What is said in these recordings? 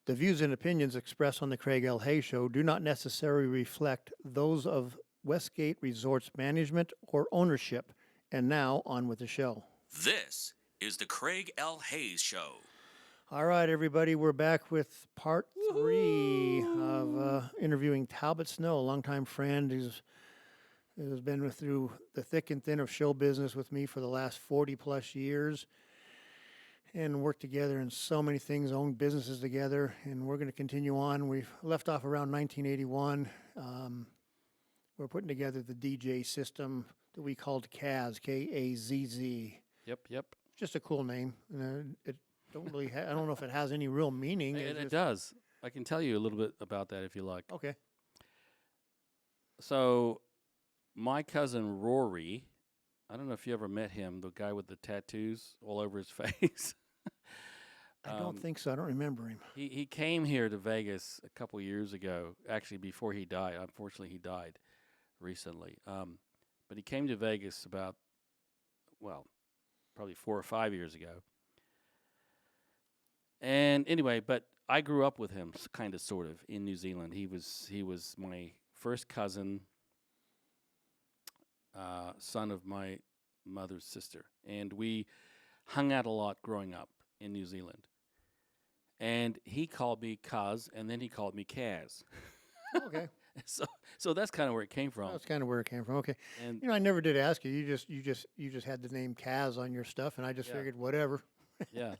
The views and opinions expressed on the Craig L. Hay Show do not necessarily reflect those of Westgate Resorts management or ownership. And now, on with the show. This is the Craig L. Hayes Show. All right, everybody, we're back with part 3 of interviewing Talbot Snow, a longtime friend who's been through the thick and thin of show business with me for the last 40 plus years and worked together in so many things, owned businesses together, and we're going to continue on. We've left off around 1981. We're putting together the DJ system that we called Kazz, K-A-Z-Z. Yep. Just a cool name. It don't really. I don't know if it has any real meaning. It does. I can tell you a little bit about that if you like. Okay. So, my cousin Rory, I don't know if you ever met him, the guy with the tattoos all over his face. I don't think so. I don't remember him. He came here to Vegas a couple years ago, actually before he died. Unfortunately, he died recently. But he came to Vegas about, probably 4 or 5 years ago. And anyway, but I grew up with him, kind of, sort of, in New Zealand. He was my first cousin, son of my mother's sister, and we hung out a lot growing up in New Zealand. And he called me Cuz, and then he called me Kaz. Okay. So that's kind of where it came from. That's kind of where it came from. Okay. And I never did ask you. You just had the name Kaz on your stuff, and I just figured whatever. yeah.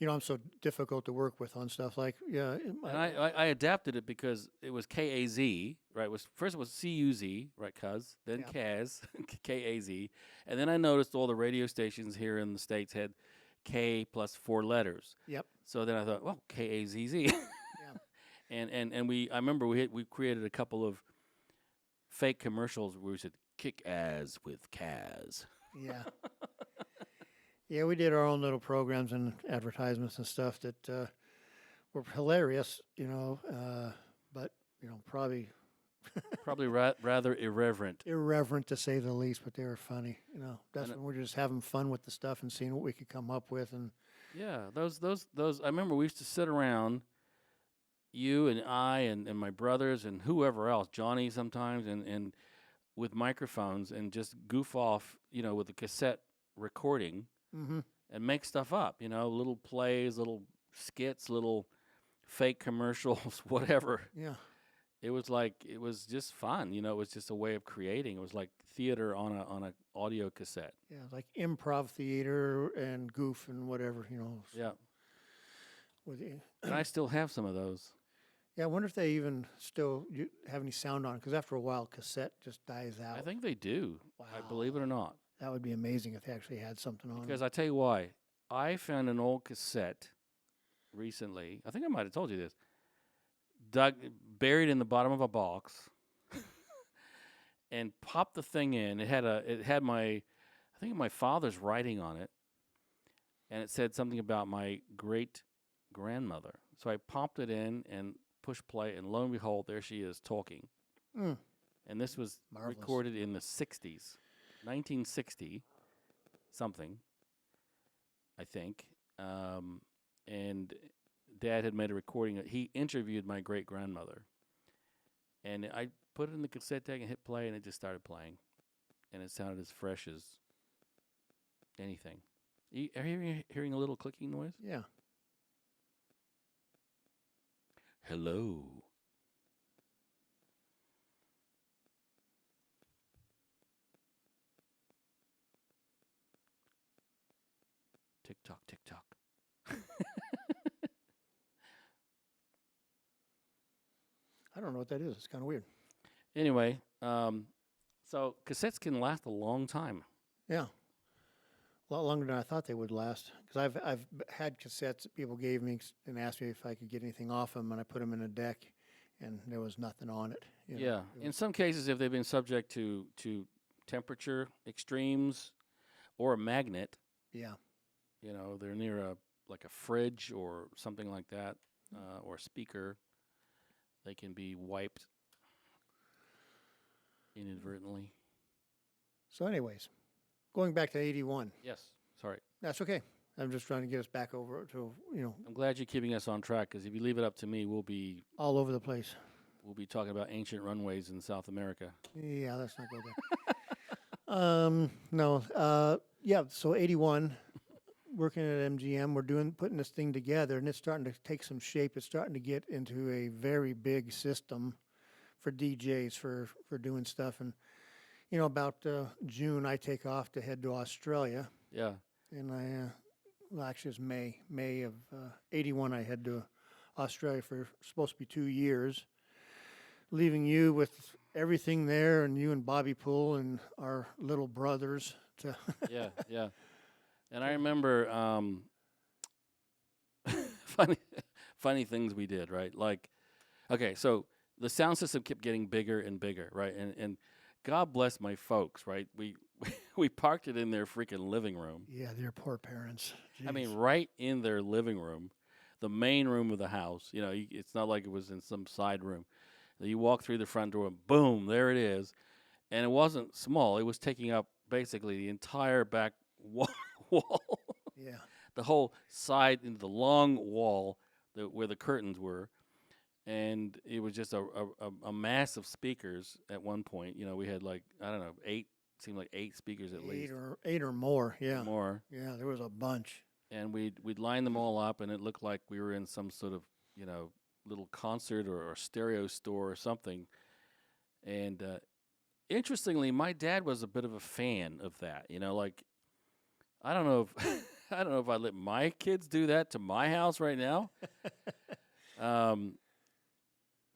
I'm so difficult to work with on stuff like And I adapted it because it was K-A-Z, right? First it was C-U-Z, right, Cuz, then Kaz, K-A-Z. And then I noticed all the radio stations here in the States had K plus 4 letters. Yep. So then I thought, well, K-A-Z-Z. Yeah. And I remember we created a couple of fake commercials where we said, kick ass with Kaz. Yeah. Yeah, we did our own little programs and advertisements and stuff that were hilarious, but probably Probably rather irreverent. irreverent to say the least, but they were funny. That's when we're just having fun with the stuff and seeing what we could come up with. And Yeah, those. I remember we used to sit around, you and I and my brothers and whoever else, Johnny sometimes, and with microphones and just goof off, with a cassette recording and make stuff up, little plays, little skits, little fake commercials, whatever. yeah, It was just fun, it was just a way of creating. It was like theater on a audio cassette. yeah, like improv theater and goof and whatever, Yeah. With And I still have some of those. Yeah, I wonder if they even still have any sound on it, because after a while, cassette just dies out. I think they do. Wow. I believe it or not. That would be amazing if they actually had something on Because it. I tell you why. I found an old cassette recently. I think I might have told you this. Buried in the bottom of a box, and popped the thing in. It had my father's writing on it, and it said something about my great grandmother. So I popped it in and pushed play, and lo and behold, there she is talking. Mm. And this was Marvelous. recorded in the 60s, 1960 something, I think. And Dad had made a recording. He interviewed my great grandmother, and I put it in the cassette deck and hit play, and it just started playing, and it sounded as fresh as anything. Are you hearing a little clicking noise? Yeah. Hello. Tick tock, tick tock. I don't know what that is. It's kind of weird. Anyway, so cassettes can last a long time. Yeah. A lot longer than I thought they would last. Because I've had cassettes that people gave me and asked me if I could get anything off them, and I put them in a deck, and there was nothing on it. Yeah. In some cases, if they've been subject to temperature extremes or a magnet, Yeah. they're near a fridge or something like that, or a speaker, they can be wiped inadvertently. So anyways, going back to 81. Yes. Sorry. That's okay. I'm just trying to get us back over to, I'm glad you're keeping us on track because if you leave it up to me, we'll be all over the place. talking about ancient runways in South America. Yeah, let's not go there. No. Yeah. So 81, working at MGM, we're putting this thing together, and it's starting to take some shape. It's starting to get into a very big system for DJs for doing stuff. And about June, I take off to head to Australia, Yeah. and well, actually, it's May of 81. I head to Australia for supposed to be 2 years, leaving you with everything there, and you and Bobby Poole and our little brothers to. Yeah, yeah. And I remember funny funny things we did, right? Like, okay, so the sound system kept getting bigger and bigger, right? And God bless my folks, right? We parked it in their freaking living room. Yeah, their poor parents. I mean, Jeez. right in their living room, the main room of the house. It's not like it was in some side room. You walk through the front door, and boom, there it is. And it wasn't small; it was taking up basically the entire back wall, Yeah. the whole side into the long wall where the curtains were, and it was just a mass of speakers at one point. We had like I don't know 8, seemed like 8 speakers at least, Eight or more. Yeah. more. Yeah, there was a bunch. And we'd line them all up, and it looked like we were in some sort of little concert or stereo store or something. And interestingly, my dad was a bit of a fan of that. Like I don't know if I don't know if I let my kids do that to my house right now.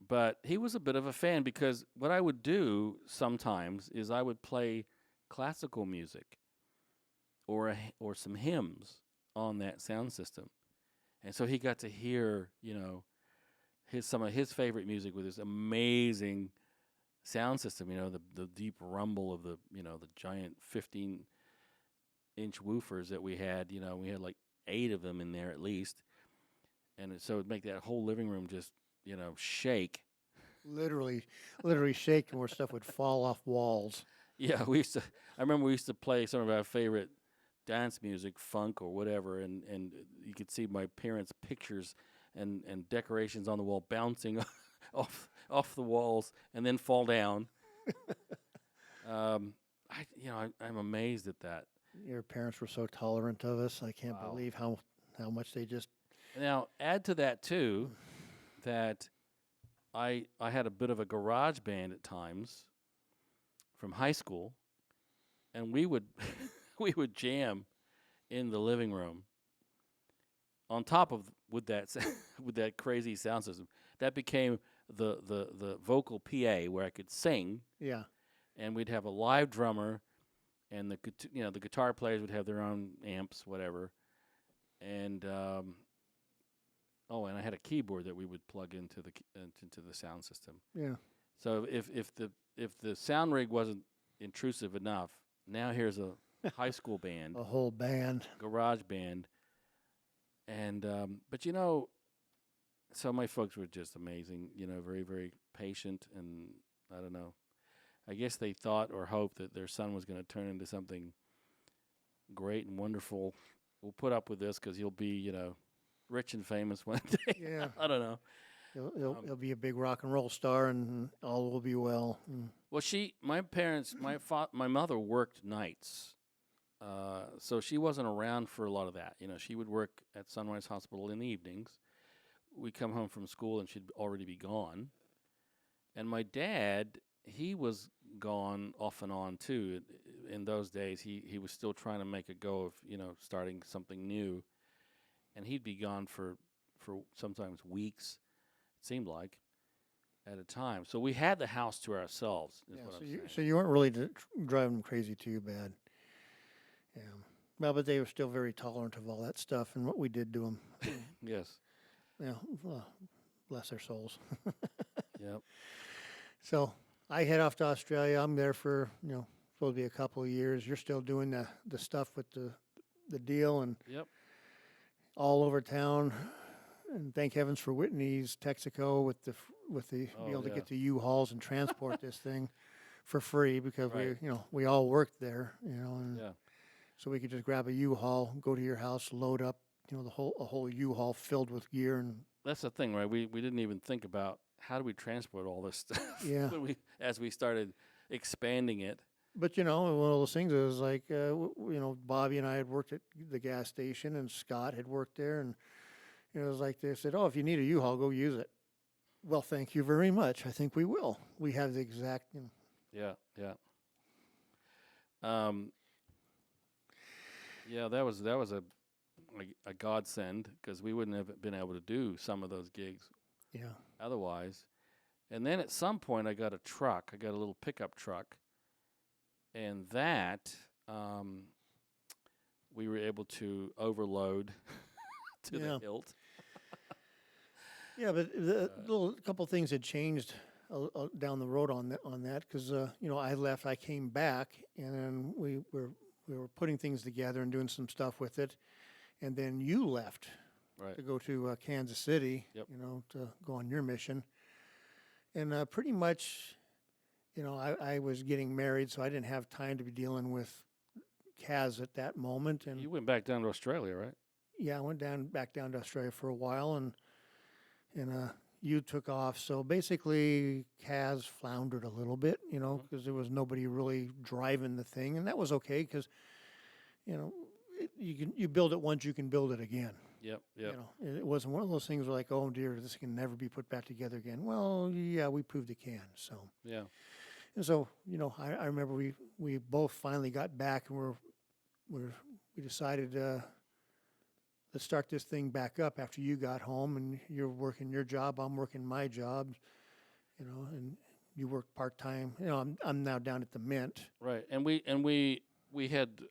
But he was a bit of a fan because what I would do sometimes is I would play classical music or some hymns on that sound system. And so he got to hear, some of his favorite music with this amazing sound system, the deep rumble of the giant 15-inch woofers that we had, we had like 8 of them in there at least. And so it'd make that whole living room just, shake. Literally shaking where stuff would fall off walls. Yeah, I remember we used to play some of our favorite dance music, funk or whatever, and you could see my parents' pictures and decorations on the wall bouncing off the walls and then fall down. I'm amazed at that. Your parents were so tolerant of us. I can't Wow. believe how much they just. Now, add to that too that I had a bit of a garage band at times from high school, and we would we would jam in the living room on top of with that crazy sound system. That became the vocal PA where I could sing, Yeah. and we'd have a live drummer, and the guitar players would have their own amps, whatever, and and I had a keyboard that we would plug into the sound system. Yeah. So if the sound rig wasn't intrusive enough, now here's a high school band, A whole band. garage band, and but so my folks were just amazing. Very very patient, and I don't know. I guess they thought or hoped that their son was going to turn into something great and wonderful. We'll put up with this because he'll be rich and famous one day. Yeah. I don't know. He'll be a big rock and roll star, and all will be well. Well, my parents, my mother worked nights, so she wasn't around for a lot of that. She would work at Sunrise Hospital in the evenings. We'd come home from school, and she'd already be gone. And my dad, he was gone off and on too. In those days, he was still trying to make a go of starting something new, and he'd be gone for sometimes weeks. It seemed like at a time. So we had the house to ourselves. Is what I'm saying. So you weren't really driving them crazy too bad. Yeah. Well, but they were still very tolerant of all that stuff and what we did to them. Yes. Yeah. Well, bless their souls. Yep. So I head off to Australia. I'm there for supposed to be a couple of years. You're still doing the stuff with the deal and Yep. all over town. And thank heavens for Whitney's Texaco with the be able to yeah. get to U-Hauls and transport this thing for free because Right. we all worked there, and Yeah. So we could just grab a U-Haul, go to your house, load up, a whole U-Haul filled with gear, and That's the thing, right? We didn't even think about how do we transport all this stuff yeah. as we started expanding it. But one of those things is like, Bobby and I had worked at the gas station, and Scott had worked there, and it was like they said, "Oh, if you need a U-Haul, go use it." Well, thank you very much. I think we will. We have the exact. Yeah, yeah. Yeah, that was a godsend because we wouldn't have been able to do some of those gigs Yeah. otherwise. And then at some point, I got a truck. I got a little pickup truck, and that we were able to overload to the hilt. Yeah, but the little couple things had changed down the road on that because I left, I came back, and then we were putting things together and doing some stuff with it, and then you left Right. to go to Kansas City, Yep. to go on your mission, and pretty much, I was getting married, so I didn't have time to be dealing with Kaz at that moment, and You went back down to Australia, right? yeah, I went back down to Australia for a while, and you took off. So basically, Kaz floundered a little bit, because there was nobody really driving the thing, and that was okay because, you build it once, you can build it again. Yep. Yep. It wasn't one of those things where like, oh dear, this can never be put back together again. Well, yeah, we proved it can. So Yeah. and so I remember we both finally got back, and we decided. Let's start this thing back up after you got home, and you're working your job, I'm working my job, and you work part-time. I'm now down at the Mint. Right. And we had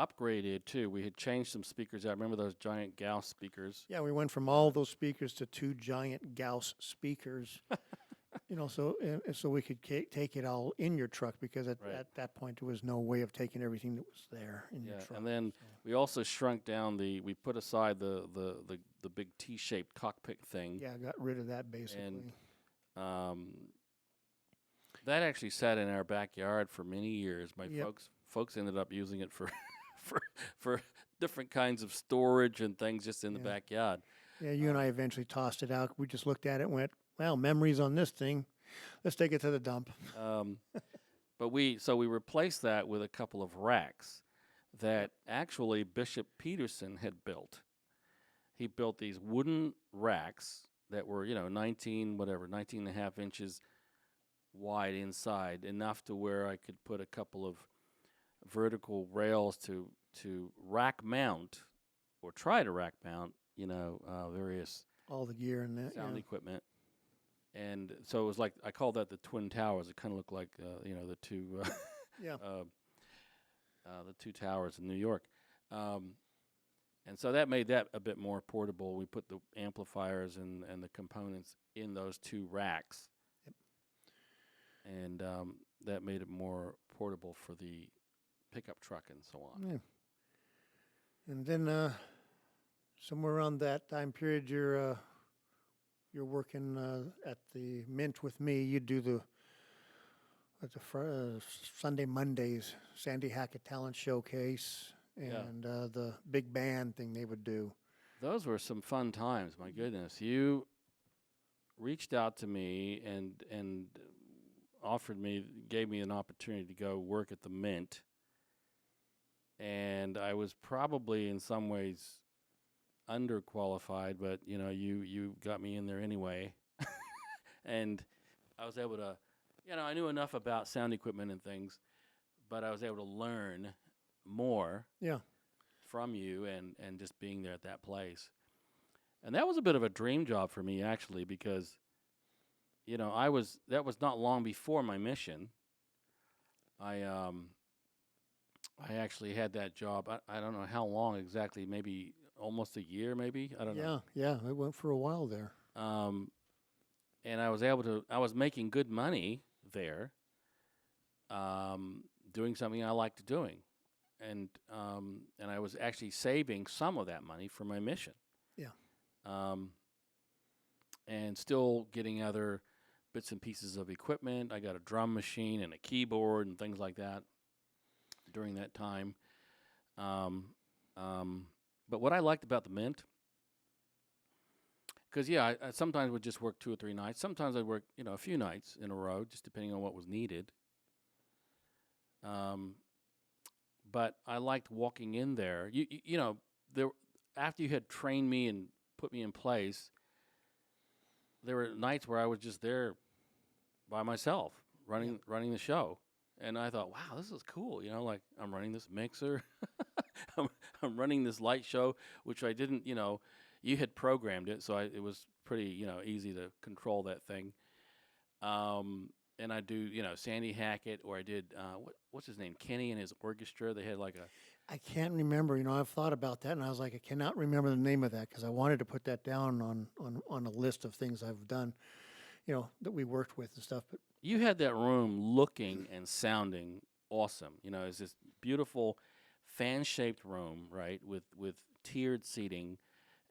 upgraded too. We had changed some speakers. I remember those giant Gauss speakers. Yeah, we went from all those speakers to 2 giant Gauss speakers, so we could take it all in your truck because at that point there was no way of taking everything that was there in your truck. And then we also shrunk down we put aside the big T-shaped cockpit thing. Yeah, got rid of that basically. And that actually sat in our backyard for many years. My folks ended up using it for for different kinds of storage and things just in the backyard. Yeah, you and I eventually tossed it out. We just looked at it and went, well, memories on this thing. Let's take it to the dump. But we replaced that with a couple of racks that actually Bishop Peterson had built. He built these wooden racks that were, 19 and a half inches wide inside, enough to where I could put a couple of vertical rails to rack mount or try to rack mount, various all the gear and that sound equipment. And so it was like, I call that the Twin Towers. It kind of looked like, the two, the two towers in New York. And so that made that a bit more portable. We put the amplifiers and the components in those 2 racks. Yep. And that made it more portable for the pickup truck and so on. Yeah. And then somewhere around that time period, you're working at the Mint with me. You do the Sunday Mondays, Sandy Hackett Talent Showcase, and the big band thing they would do. Those were some fun times. My goodness, you reached out to me and gave me an opportunity to go work at the Mint. And I was probably in some ways underqualified, but you got me in there anyway. And I was able to, I knew enough about sound equipment and things, but I was able to learn more from you and just being there at that place. And that was a bit of a dream job for me, actually, because that was not long before my mission. I actually had that job. I don't know how long exactly, maybe almost a year, maybe. I don't know. Yeah, it went for a while there. And I was making good money there, doing something I liked doing. And I was actually saving some of that money for my mission. Yeah. And still getting other bits and pieces of equipment. I got a drum machine and a keyboard and things like that. during that time. Um, but what I liked about the Mint, because I sometimes would just work 2 or 3 nights. Sometimes I'd work a few nights in a row, just depending on what was needed. But I liked walking in there. There after you had trained me and put me in place, there were nights where I was just there by myself, running the show, and I thought, wow, this is cool. Like I'm running this mixer, I'm running this light show, which I didn't. You had programmed it, so it was pretty easy to control that thing. And I do, Sandy Hackett, or I did, what's his name, Kenny and his orchestra. They had like I can't remember. I've thought about that, and I was like, I cannot remember the name of that because I wanted to put that down on a list of things I've done, that we worked with and stuff. But you had that room looking and sounding awesome. It's this beautiful fan-shaped room, right, with tiered seating,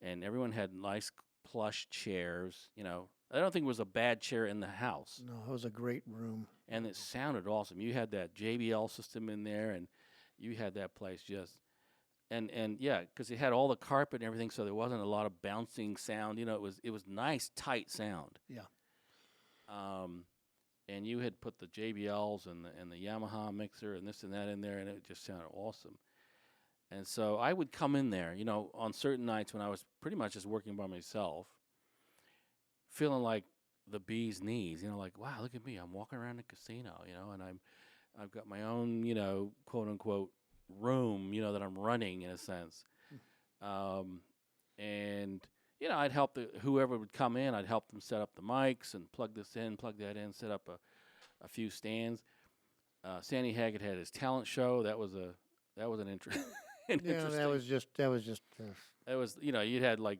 and everyone had nice plush chairs. I don't think it was a bad chair in the house. No, it was a great room. And it sounded awesome. You had that JBL system in there, and you had that place just, and yeah, because it had all the carpet and everything, so there wasn't a lot of bouncing sound. It was nice, tight sound. Yeah. And you had put the JBLs and the Yamaha mixer and this and that in there, and it just sounded awesome. And so I would come in there, on certain nights when I was pretty much just working by myself, feeling like the bee's knees, like, wow, look at me, I'm walking around the casino, and I've got my own, quote unquote room, that I'm running in a sense. And I'd help whoever would come in, I'd help them set up the mics and plug this in, plug that in, set up a few stands. Sandy Hackett had his talent show. That was an interesting. Yeah, that was just. It was, you'd had like,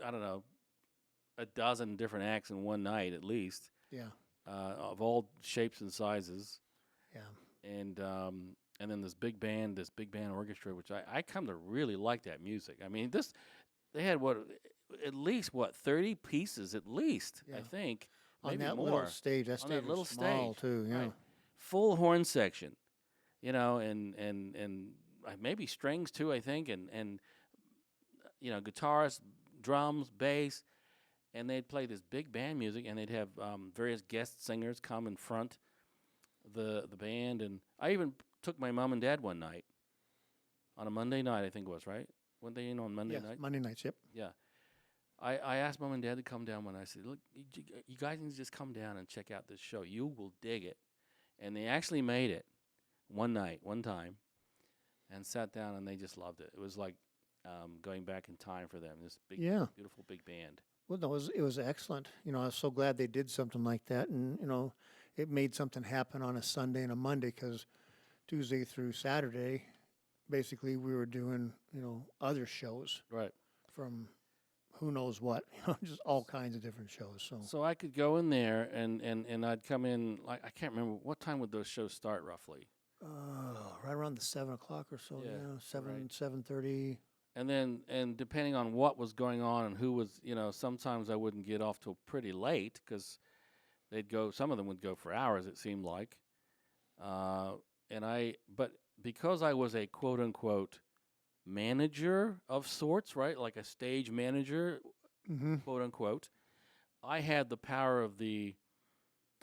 I don't know, a dozen different acts in one night at least. Yeah. Of all shapes and sizes. Yeah. And then this big band orchestra, which I come to really like that music. I mean, they had at least 30 pieces at least, Yeah. I think. On Maybe that more. little stage, that On stage that little was small stage, too. Yeah. right. Full horn section, and maybe strings too, I think, and guitars, drums, bass, and they'd play this big band music, and they'd have various guest singers come and front the band, and I even took my mom and dad one night on a Monday night, I think it was, right? Weren't they in on Monday night? Monday nights, yep. Yeah. I asked Mom and Dad to come down when I said, look, you guys need to just come down and check out this show. You will dig it. And they actually made it one time, and sat down, and they just loved it. It was like going back in time for them, this big, beautiful big band. Well, no, it was excellent. I was so glad they did something like that, and it made something happen on a Sunday and a Monday because Tuesday through Saturday, basically we were doing other shows, Right. From who knows what, just all kinds of different shows. So I could go in there and I'd come in, like, I can't remember what time would those shows start roughly. Right around the 7 o'clock or so. Yeah, 7:30. And depending on what was going on and who was, sometimes I wouldn't get off till pretty late because some of them would go for hours, it seemed like. But because I was a quote unquote manager of sorts, right? Like a stage manager, quote unquote, I had the power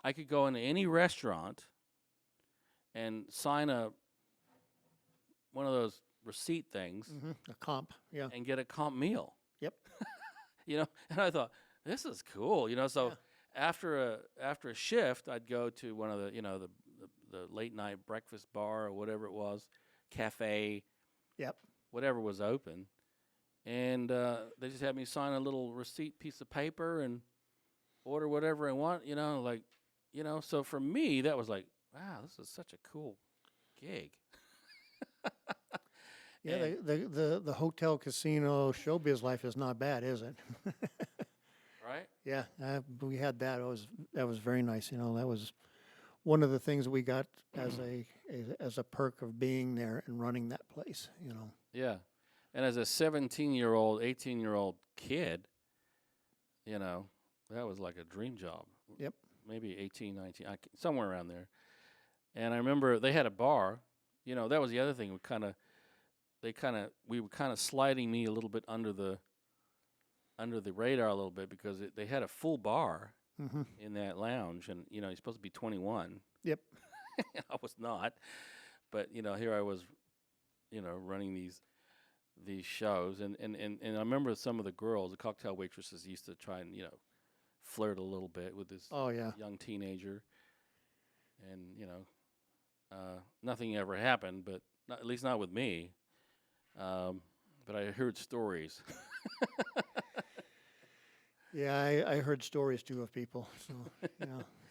I could go into any restaurant and sign one of those receipt things, a comp, yeah, and get a comp meal. Yep. And I thought, this is cool, so after a shift, I'd go to one of the the late night breakfast bar or whatever it was, cafe, yep, whatever was open, and they just had me sign a little receipt piece of paper and order whatever I want, so for me that was like, wow, this is such a cool gig. Yeah, the hotel casino showbiz life is not bad, is it? Right? Yeah, we had that. That was very nice. That was one of the things that we got as a perk of being there and running that place. Yeah, and as a 17-year-old, 18-year-old kid, that was like a dream job. Yep. Maybe 18, 19, somewhere around there. And I remember they had a bar That was the other thing. We were kind of sliding me a little bit under the radar a little bit because they had a full bar Mm-hmm. in that lounge, and you're supposed to be 21. Yep. I was not, but here I was, running these shows, and I remember some of the girls, the cocktail waitresses, used to try and flirt a little bit with this Oh yeah. young teenager, and nothing ever happened, but at least not with me. But I heard stories. Yeah, I heard stories too of people. So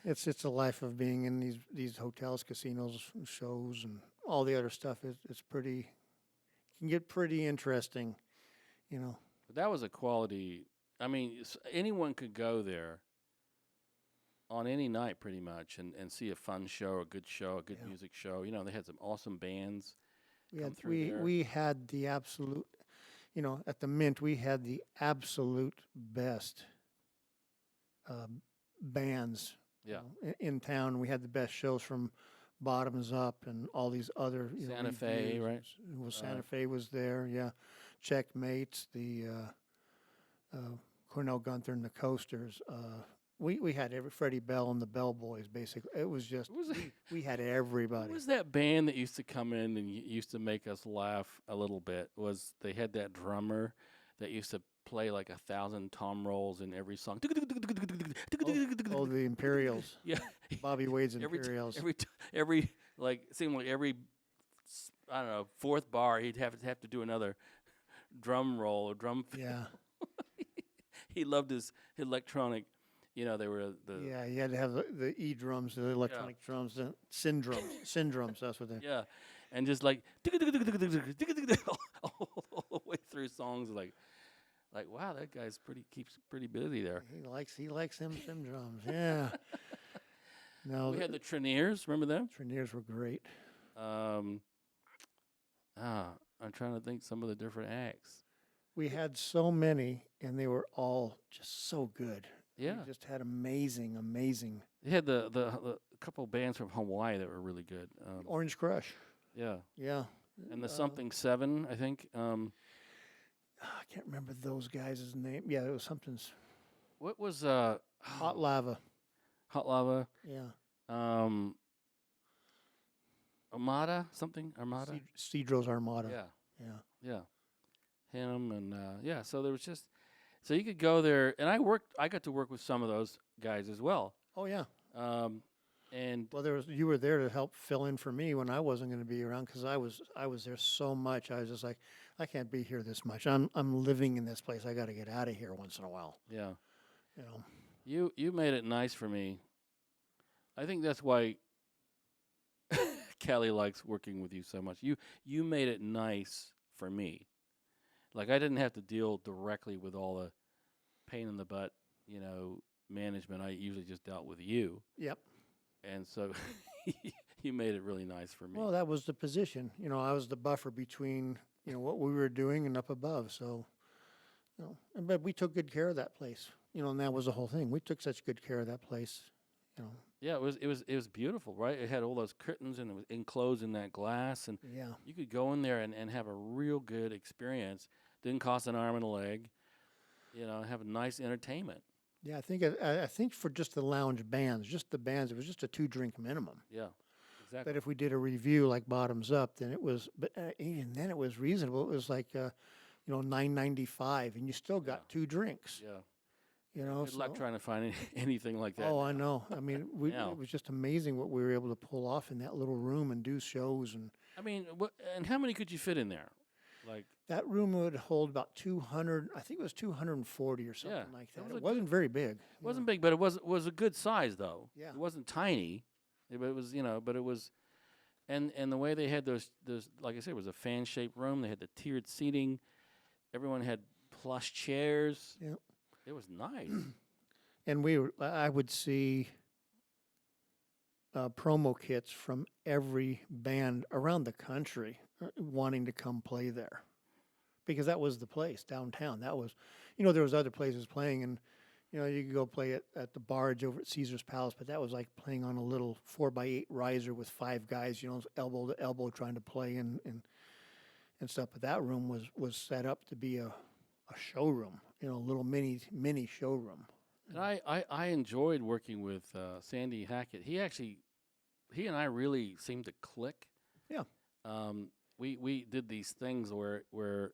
it's a life of being in these hotels, casinos, shows, and all the other stuff. It's pretty can get pretty interesting. But that was a quality. I mean, anyone could go there on any night pretty much and see a fun show, a good Yeah. music show. They had some awesome bands. We Come had through there. we had the absolute, at the Mint we had the absolute best bands. Yeah. In town. We had the best shows from Bottoms Up and all these other Santa Fe, reviews. right? Well, Santa Fe was there. Yeah, Checkmates, the Cornell Gunther and the Coasters. We had Freddie Bell and the Bell Boys. Basically, it was just we had everybody. Who was that band that used to come in and used to make us laugh a little bit? They had that drummer that used to play like 1,000 tom rolls in every song. Oh, the Imperials. Yeah, Bobby Wade's every Imperials. it seemed like every I don't know fourth bar he'd have to do another drum roll or drum. Yeah. He loved his electronic. They were the Yeah, you had to have the E drums, the electronic drums, the syndrums. That's what they. Yeah, and just like all the way through songs, like wow, that guy's keeps pretty busy there. He likes them drums. Yeah. No, We had the Treniers. Remember them? Treniers were great. I'm trying to think some of the different acts. We had so many, and they were all just so good. Yeah, We just had amazing. they had the couple bands from Hawaii that were really good. Orange Crush. Yeah, Yeah. and the Something Seven, I think. I can't remember those guys' name. Yeah, it was something's What was Hot Lava. Hot Lava? Yeah. Armada, something Armada. Cedro's Armada. Yeah, Yeah. him and So there was just so you could go there, and I got to work with some of those guys as well. Oh yeah. And Well, you were there to help fill in for me when I wasn't going to be around because I was there so much. I was just like, I can't be here this much. I'm living in this place. I got to get out of here once in a while. yeah, You know. you made it nice for me. I think that's why Callie likes working with you so much. You made it nice for me. Like I didn't have to deal directly with all the pain in the butt, management. I usually just dealt with you. Yep. And so you made it really nice for me. Well, that was the position. I was the buffer between what we were doing and up above. So, but we took good care of that place. And that was the whole thing. We took such good care of that place. Yeah, it was beautiful, right? It had all those curtains and it was enclosed in that glass, and Yeah. you could go in there and have a real good experience. Didn't cost an arm and a leg, have a nice entertainment. Yeah, I think for just the lounge bands, just the bands, it was just a 2-drink minimum. Yeah, exactly. But if we did a review like Bottoms Up, then it was. But even then, it was reasonable. It was like, $9.95, and you still got 2 drinks. Yeah. Good Good luck trying to find anything like that. Oh, I know. I mean, Yeah. it was just amazing what we were able to pull off in that little room and do shows. And I mean, and how many could you fit in there? Like, that room would hold about 200. I think it was 240 or something Yeah, like that that. was It a wasn't very big. it wasn't big, but it was a good size though. Yeah. It wasn't tiny, but it was but it was, and the way they had those like I said, it was a fan shaped room. They had the tiered seating. Everyone had plush chairs. Yep. It was nice. And I would see promo kits from every band around the country wanting to come play there, because that was the place downtown. That was, there was other places playing, and You know, you could go play at the barge over at Caesar's Palace, but that was like playing on a little 4x8 riser with 5 guys, you know, elbow to elbow trying to play and stuff. But that room was set up to be a showroom, you know, a little mini showroom. And I enjoyed working with Sandy Hackett. He and I really seemed to click. Yeah. We did these things where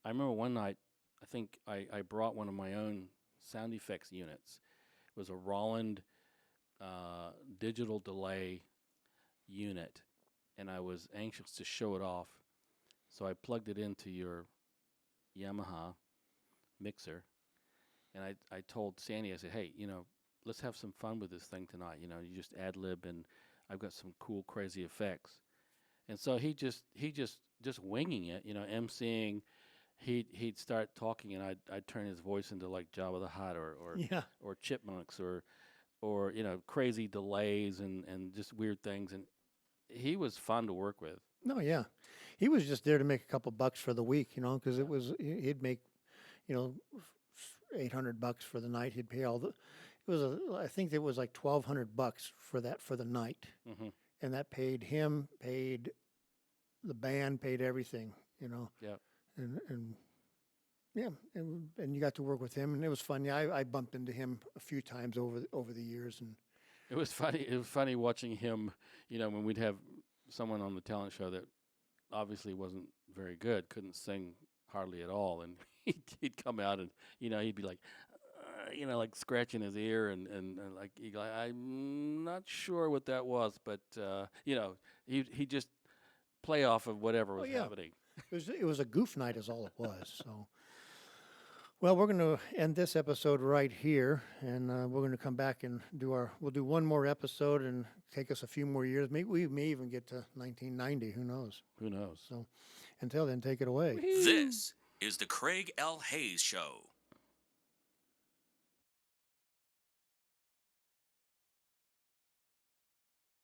I remember one night, I think I brought one of my own sound effects units. It was a Roland digital delay unit, and I was anxious to show it off. So I plugged it into your Yamaha mixer, and I told Sandy, I said, hey, you know, let's have some fun with this thing tonight. You know, you just ad lib, and I've got some cool, crazy effects. And so he just winging it, you know, emceeing. He'd start talking, and I'd turn his voice into like Jabba the Hutt or Chipmunks or you know, crazy delays and just weird things. And he was fun to work with. No, yeah, he was just there to make a couple bucks for the week, you know, because he'd make, you know, $800 for the night. He'd pay all the. I think it was like $1,200 for the night, Mm-hmm. and that paid him, paid the band, paid everything, you know. Yeah. And yeah, and you got to work with him, and it was fun. Yeah, I bumped into him a few times over the years, and It was funny. It was funny watching him. You know, when we'd have someone on the talent show that obviously wasn't very good, couldn't sing hardly at all, and he'd come out and, you know, he'd be like, you know, like scratching his ear and like he'd go, I'm not sure what that was, but you know, he just play off of whatever was happening. it was a goof night, is all it was. So. Well, we're going to end this episode right here, and we're going to come back and we'll do one more episode and take us a few more years. Maybe we may even get to 1990. Who knows? Who knows? So until then, take it away. This is the Craig L. Hayes Show.